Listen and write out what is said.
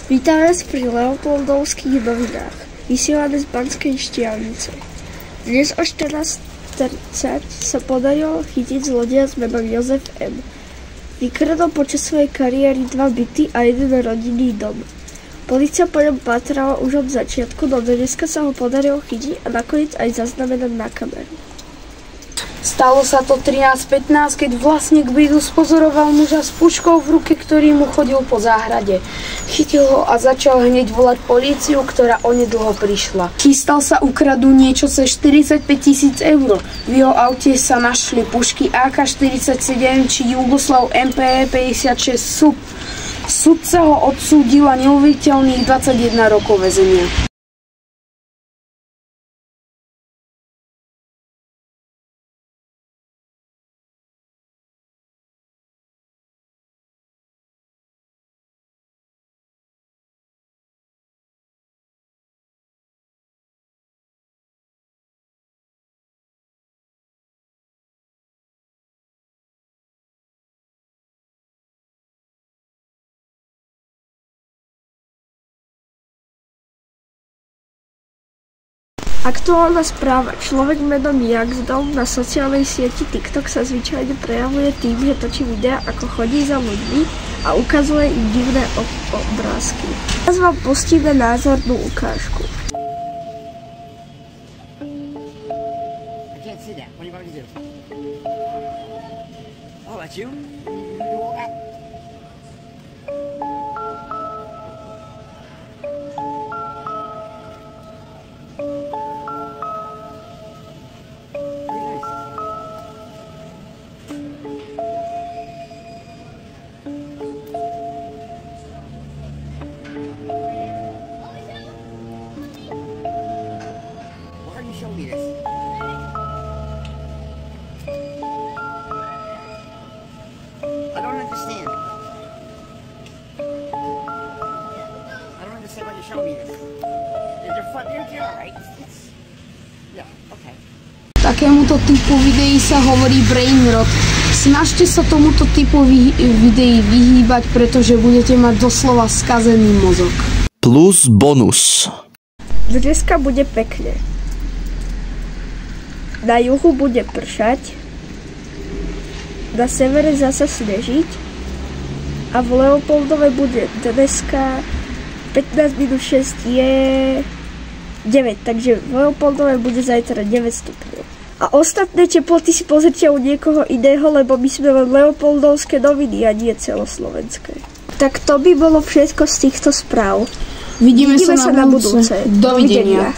Vítam vás pri Leopoldovských novinách, vysielané z Banskej Štiavnice. Dnes o 14:30 sa podarilo chytiť zlodeja s menom Jozef M. Vykradol počas svojej kariéry 2 byty a 1 rodinný dom. Polícia po ňom pátrala už od začiatku, no dneska sa ho podarilo chytiť a nakoniec aj zaznamenať na kameru. Stalo sa to 13:15, keď vlastník bytu spozoroval muža s puškou v ruke, ktorý mu chodil po záhrade. Chytil ho a začal hneď volať políciu, ktorá onedlho prišla. Chystal sa ukradnúť niečo cez 45 000 eur. V jeho aute sa našli pušky AK-47 či Jugoslav MPE 56 SUB. Sudca ho odsúdil a neuveriteľných 21 rokov väzenia. Aktuálna správa. Človek menom Jaxdom na sociálnej sieti TikTok sa zvyčajne prejavuje tým, že točí videa, ako chodí za ľuďmi a ukazuje im divné obrázky. Teraz vám pustíme názornú ukážku. Show me this. I don't understand. I don't understand why you show me this. You're alright. Yeah, okay. Takémuto typu videí sa hovorí brain rot. Snažte sa tomuto typu videí vyhýbať, pretože budete mať doslova skazený mozog. Plus bonus. Dneska bude pekne. Na juhu bude pršať, na severe zasa snežiť a v Leopoldove bude dneska 15:06 je 9, takže v Leopoldove bude zajtra 9 stupňov. A ostatné teploty si pozrite u niekoho iného, lebo my sme len Leopoldovské noviny a nie celoslovenské. Tak to by bolo všetko z týchto správ. Vidíme sa na budúce. Dovidenia.